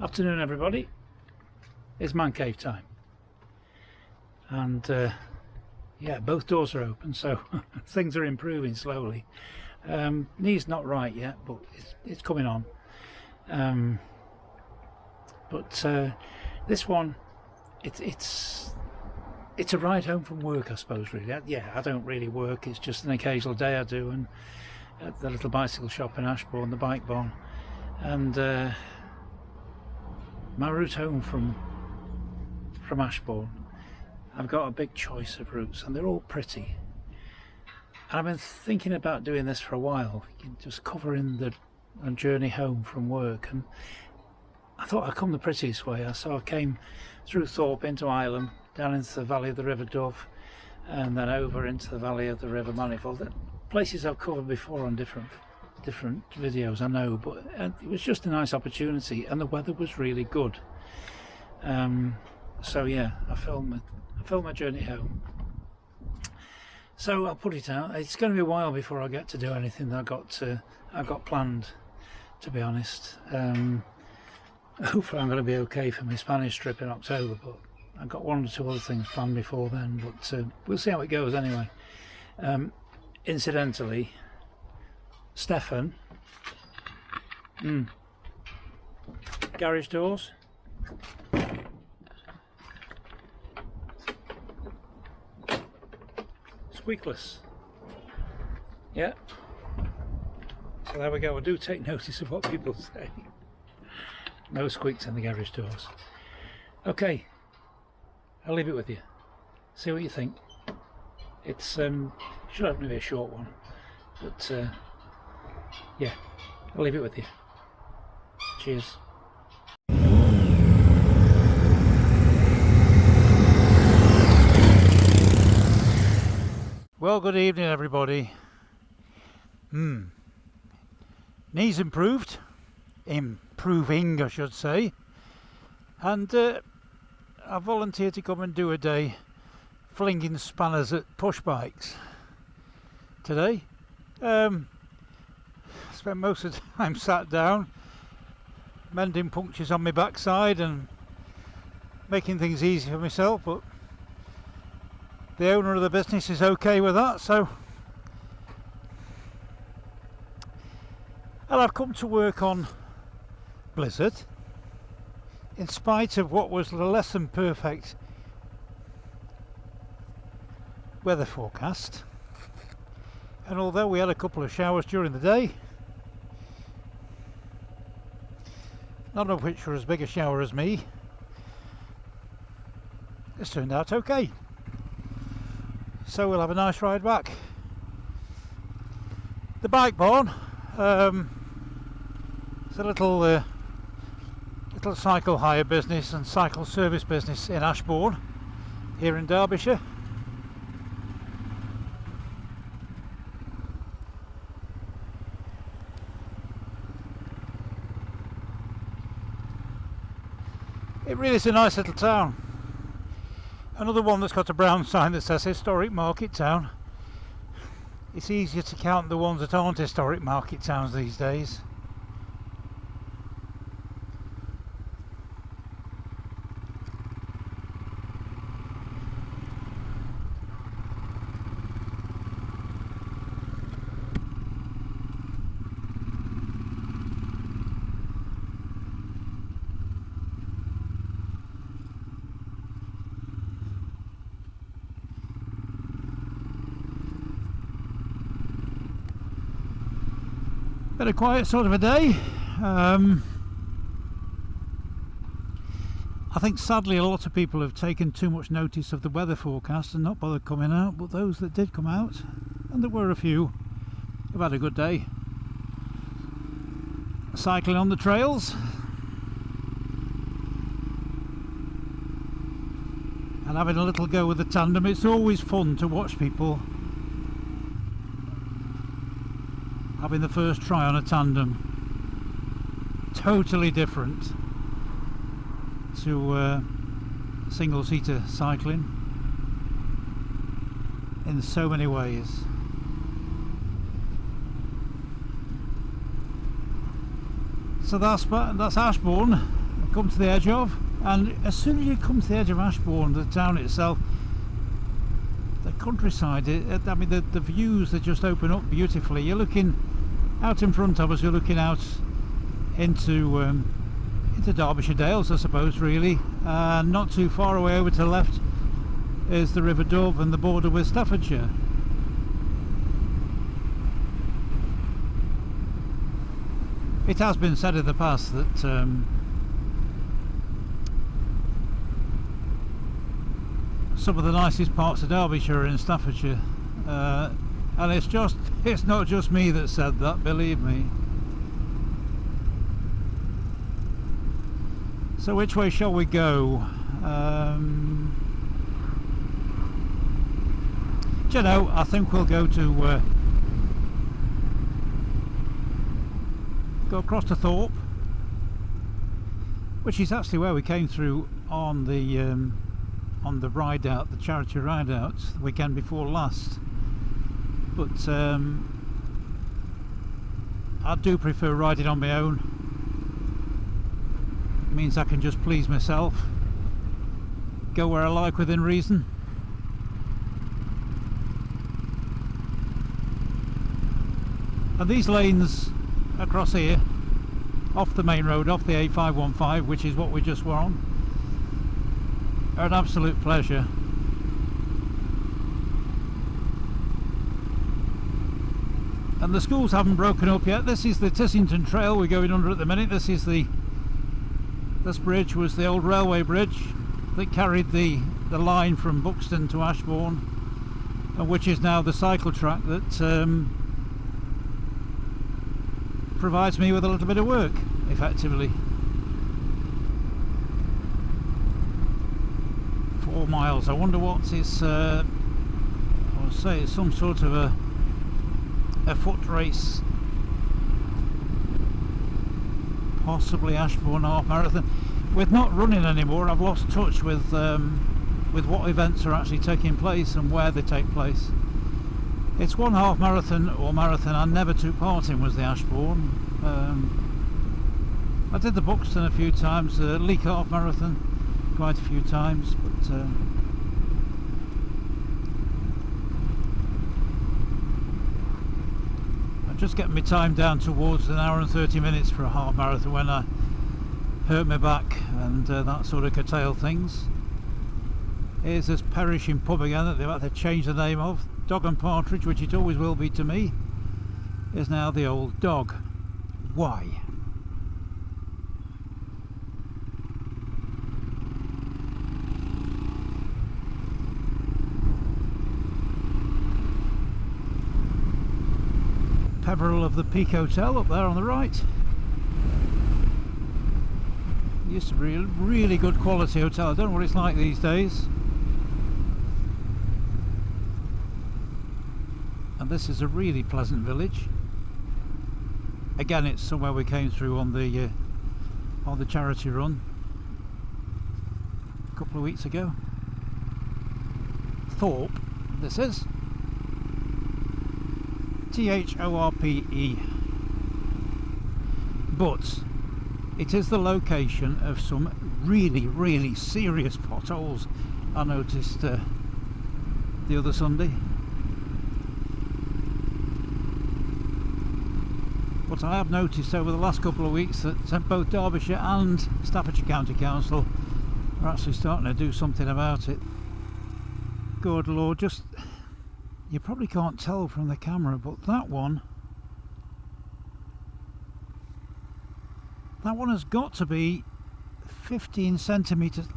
Afternoon everybody, it's man cave time, and yeah, both doors are open, so things are improving slowly. Knee's not right yet, but it's coming on. But this one, it's a ride home from work, I suppose, really. Yeah, I don't really work, it's just an occasional day I do, and at the little bicycle shop in Ashbourne, the bike barn, and my route home from Ashbourne, I've got a big choice of routes and they're all pretty. And I've been thinking about doing this for a while, just covering the journey home from work, and I thought I'd come the prettiest way. So I came through Thorp into Ilam, down into the valley of the River Dove, and then over into the valley of the River Manifold. Places I've covered before on different videos, I know, but it was just a nice opportunity, and the weather was really good. So yeah, I filmed my journey home. So I'll put it out. It's going to be a while before I get to do anything that I got planned, to be honest. Hopefully I'm going to be okay for my Spanish trip in October, but I've got one or two other things planned before then, but we'll see how it goes anyway. Incidentally, Stefan, garage doors, squeakless. Yeah, so there we go. I do take notice of what people say. No squeaks in the garage doors. Okay, I'll leave it with you, see what you think. It's should hopefully be a short one, but yeah, I'll leave it with you. Cheers. Well, good evening everybody. Knees improving I should say, and I volunteered to come and do a day flinging spanners at pushbikes today. Spent most of the time sat down mending punctures on my backside and making things easy for myself, but the owner of the business is okay with that, so and I've come to work on blizzard in spite of what was the less than perfect weather forecast. And although we had a couple of showers during the day, none of which were as big a shower as me, it's turned out okay. So we'll have a nice ride back. The bike barn, it's a little cycle hire business and cycle service business in Ashbourne, here in Derbyshire. It really is a nice little town. Another one that's got a brown sign that says historic market town. It's easier to count the ones that aren't historic market towns these days. Been a quiet sort of a day. I think sadly a lot of people have taken too much notice of the weather forecast and not bothered coming out, but those that did come out, and there were a few, have had a good day. Cycling on the trails and having a little go with the tandem. It's always fun to watch people having the first try on a tandem. Totally different to single-seater cycling in so many ways. So that's Ashbourne. come to the edge of, and as soon as you come to the edge of Ashbourne, the town itself, the countryside, I mean the views, they just open up beautifully. You're looking out in front of us, you're looking out into Derbyshire Dales, I suppose, really, and not too far away over to the left is the River Dove and the border with Staffordshire. It has been said in the past that some of the nicest parts of Derbyshire are in Staffordshire, and it's not just me that said that, believe me. So which way shall we go? Do you know, I think we'll go across to Thorp, which is actually where we came through on the ride out, the charity ride out, the weekend before last. But I do prefer riding on my own. It means I can just please myself, go where I like within reason. And these lanes across here, off the main road, off the A515, which is what we just were on, are an absolute pleasure. And the schools haven't broken up yet. This is the Tissington Trail we're going under at the minute. This bridge was the old railway bridge that carried the line from Buxton to Ashbourne, and which is now the cycle track that provides me with a little bit of work, effectively. 4 miles. I wonder what it's. I would say it's some sort of a foot race, possibly Ashbourne half marathon. With not running anymore, I've lost touch with what events are actually taking place and where they take place. It's one half marathon or marathon I never took part in, was the Ashbourne. I did the Buxton a few times, the Leek half marathon quite a few times, but I'm just getting my time down towards an hour and 30 minutes for a half marathon when I hurt my back and that sort of curtailed things. Here's this perishing pub again that they've had to change the name of. Dog and Partridge, which it always will be to me, is now the Old Dog. Why? Peveril of the Peak Hotel up there on the right. Used to be a really good quality hotel. I don't know what it's like these days. And this is a really pleasant village. Again, it's somewhere we came through on the charity run a couple of weeks ago. Thorp, this is Thorpe, but it is the location of some really serious potholes I noticed the other Sunday. But I have noticed over the last couple of weeks that both Derbyshire and Staffordshire County Council are actually starting to do something about it. Good Lord, just, you probably can't tell from the camera, but that one has got to be 15 centimetres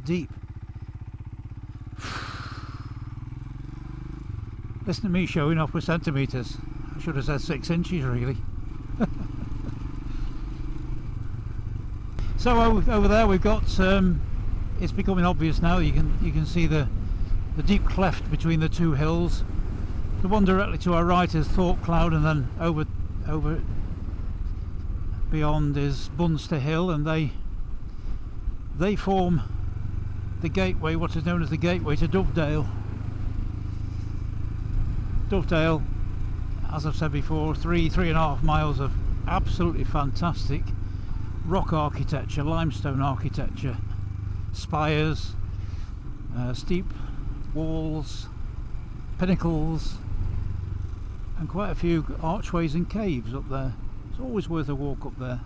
deep. Listen to me showing off with centimetres. I should have said 6 inches really. So over there we've got it's becoming obvious now. You can see the deep cleft between the two hills. The one directly to our right is Thorp Cloud, and then over beyond is Bunster Hill, and they form the gateway, what is known as the gateway to Dovedale. Dovedale, as I've said before, 3.5 miles of absolutely fantastic rock architecture, limestone architecture, spires, steep walls, pinnacles, and quite a few archways and caves up there. It's always worth a walk up there.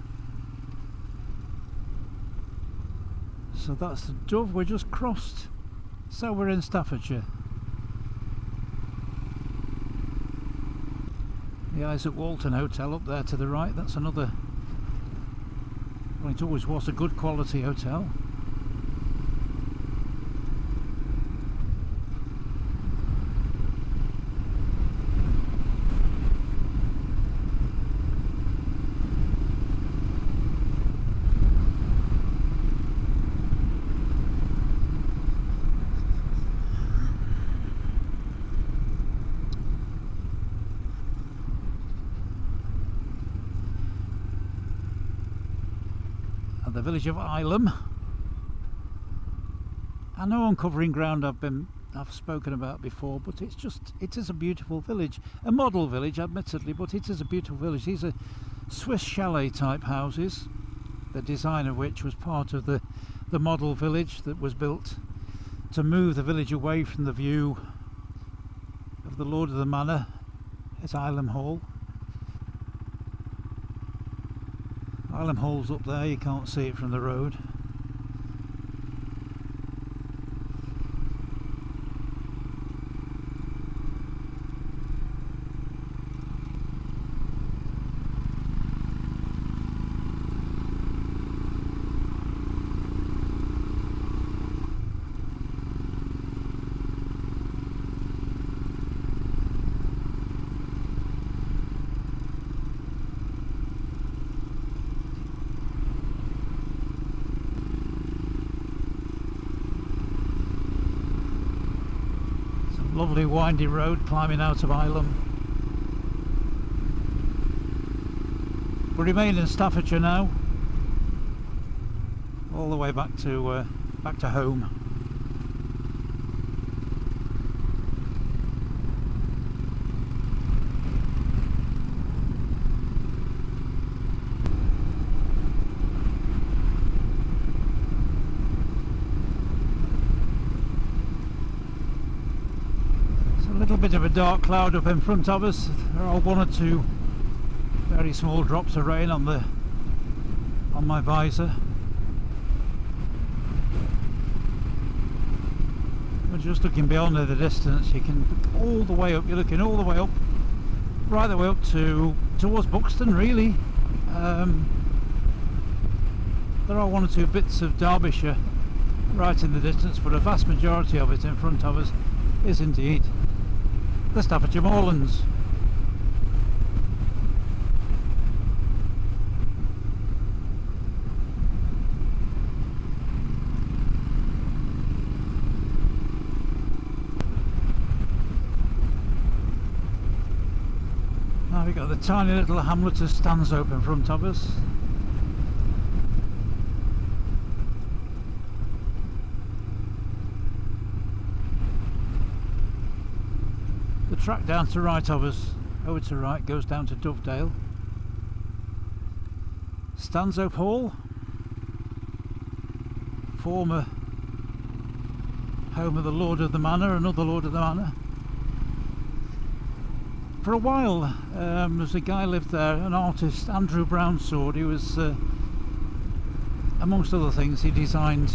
So that's the Dove we just crossed. So we're in Staffordshire. The Isaac Walton Hotel up there to the right, that's another, well, it always was a good quality hotel. The village of Ilam. I know uncovering ground I've spoken about before, but it is a beautiful village, a model village admittedly, but it is a beautiful village. These are Swiss chalet type houses, the design of which was part of the model village that was built to move the village away from the view of the Lord of the Manor at Ilam Hall. Ilam Hall's up there, you can't see it from the road. Lovely windy road climbing out of Ilam. We remain in Staffordshire now, all the way back to home. Bit of a dark cloud up in front of us. There are one or two very small drops of rain on my visor. We're just looking beyond in the distance. You can look all the way up. You're looking all the way up, right the way up towards Buxton. Really, there are one or two bits of Derbyshire right in the distance, but a vast majority of it in front of us is indeed the Staffordshire Moorlands. Now we've got the tiny little hamlet of Stanhope in front of us. The track down to the right of us, over to the right, goes down to Dovedale. Stanhope Hall, former home of the Lord of the Manor, another Lord of the Manor. For a while, there's a guy lived there, an artist, Andrew Brownsword. He was, amongst other things, he designed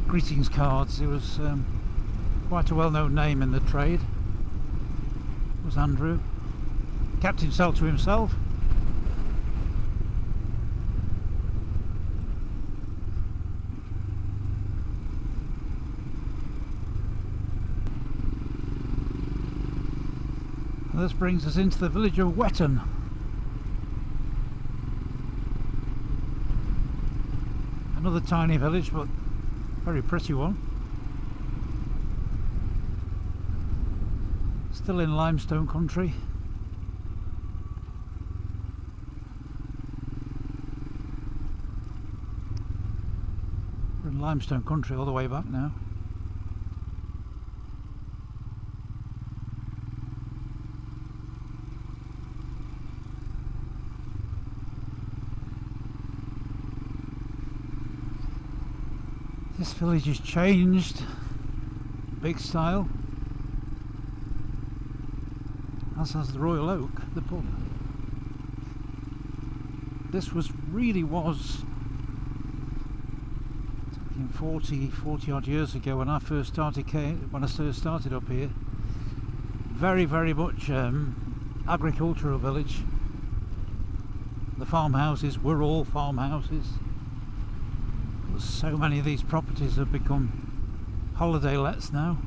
greetings cards. He was quite a well-known name in the trade. Was Andrew. Kept himself to himself. And this brings us into the village of Weton. Another tiny village, but very pretty one. Still in limestone country. We're in limestone country all the way back now. This village has changed, big style, as has the Royal Oak, the pub. This was 40 odd years ago when I first started up here. Very much agricultural village. The farmhouses were all farmhouses. So many of these properties have become holiday lets now.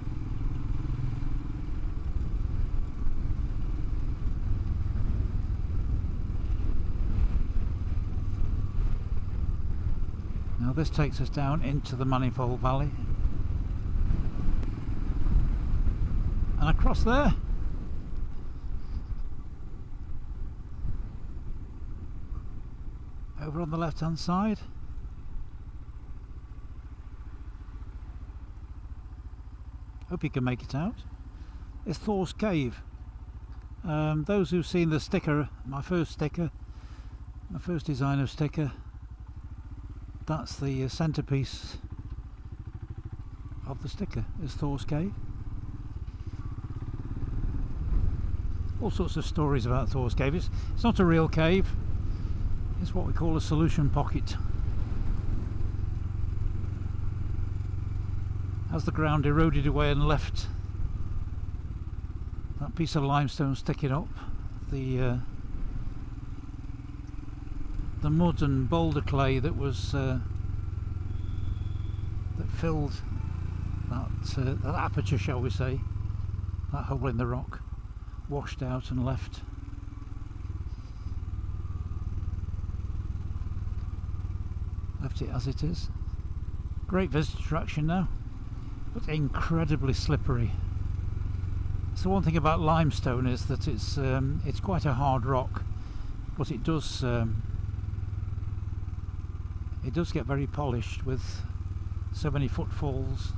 Now this takes us down into the Manifold Valley and across there. Over on the left hand side. Hope you can make it out. It's Thor's Cave. Those who've seen the sticker, my first design of sticker, that's the centrepiece of the sticker, is Thor's Cave. All sorts of stories about Thor's Cave. It's not a real cave, it's what we call a solution pocket. As the ground eroded away and left that piece of limestone sticking up, the mud and boulder clay that was that filled that aperture, shall we say, that hole in the rock, washed out and left it as it is. Great visitor attraction now, but incredibly slippery. So one thing about limestone is that it's quite a hard rock, but it does get very polished with so many footfalls,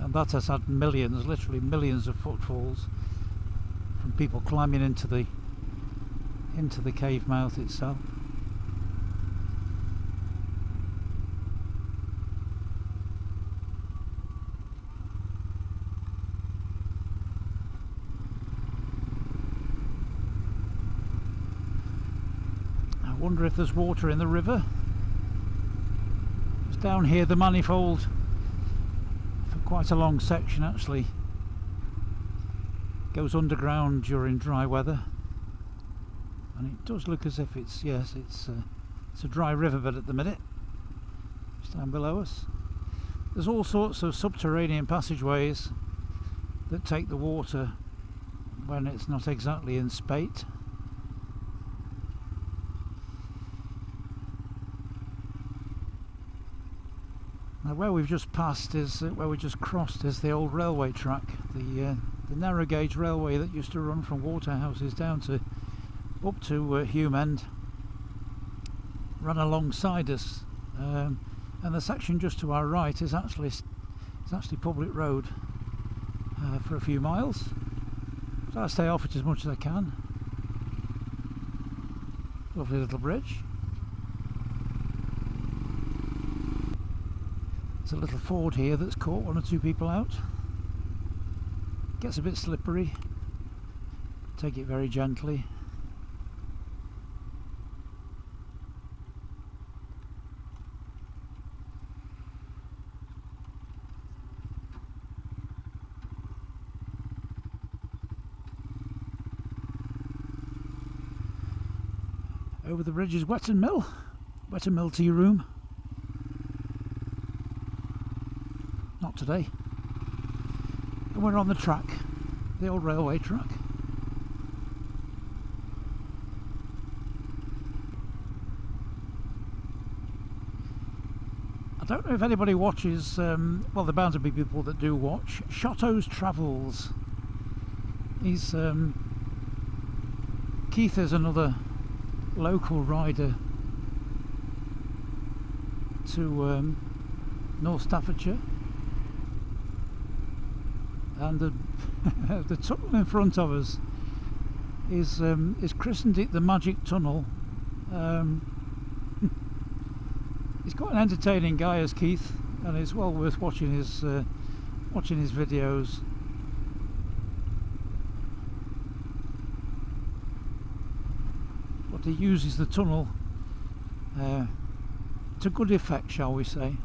and that has had millions, literally millions of footfalls from people climbing into the cave mouth itself. I wonder if there's water in the river. It's down here, the Manifold, for quite a long section actually, goes underground during dry weather, and it does look as if it's a dry riverbed at the minute. It's down below us. There's all sorts of subterranean passageways that take the water when it's not exactly in spate. Now where we've just passed is where we just crossed is the old railway track, the narrow gauge railway that used to run from Waterhouses down to up to Hume End, ran alongside us, and the section just to our right is actually public road for a few miles. So I stay off it as much as I can. Lovely little bridge. There's a little ford here that's caught one or two people out. Gets a bit slippery. Take it very gently. Over the bridge is Weton Mill tea room. Not today. And we're on the track, the old railway track. I don't know if anybody watches, well, there are bound to be people that do watch Shotto's Travels. He's Keith is another local rider to North Staffordshire, and the tunnel in front of us is christened it the Magic Tunnel. He's quite an entertaining guy, as Keith, and it's well worth watching his videos. But he uses the tunnel to good effect, shall we say.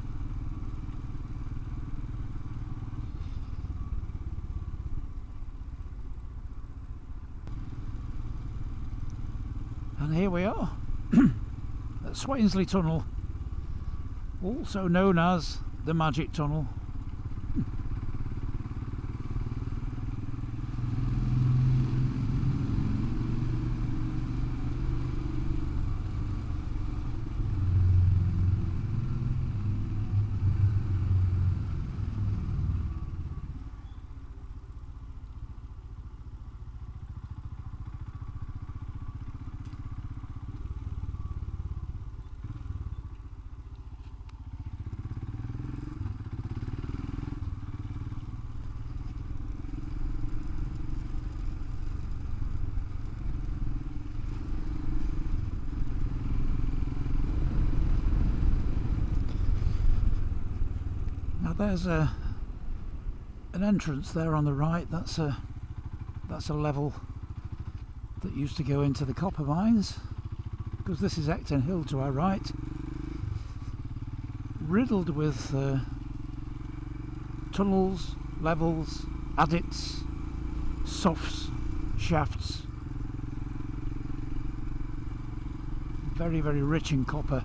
And here we are at Swainsley Tunnel, also known as the Magic Tunnel. There's an entrance there on the right. That's a level that used to go into the copper mines, because this is Ecton Hill to our right, riddled with tunnels, levels, adits, softs, shafts. Very, very rich in copper.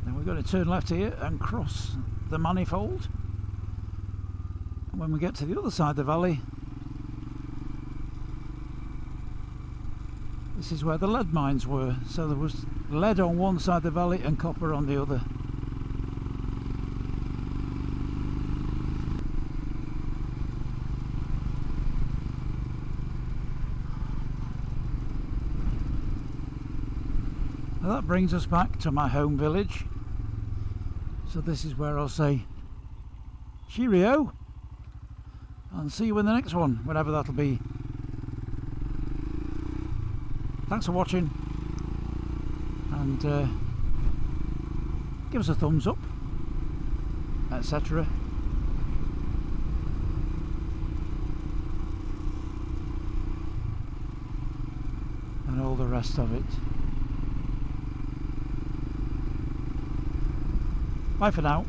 We're going to turn left here and cross the manifold, and when we get to the other side of the valley, this is where the lead mines were. So there was lead on one side of the valley and copper on the other. Now that brings us back to my home village. So this is where I'll say cheerio and see you in the next one, whenever that'll be. Thanks for watching, and give us a thumbs up, etc. and all the rest of it. Bye for now.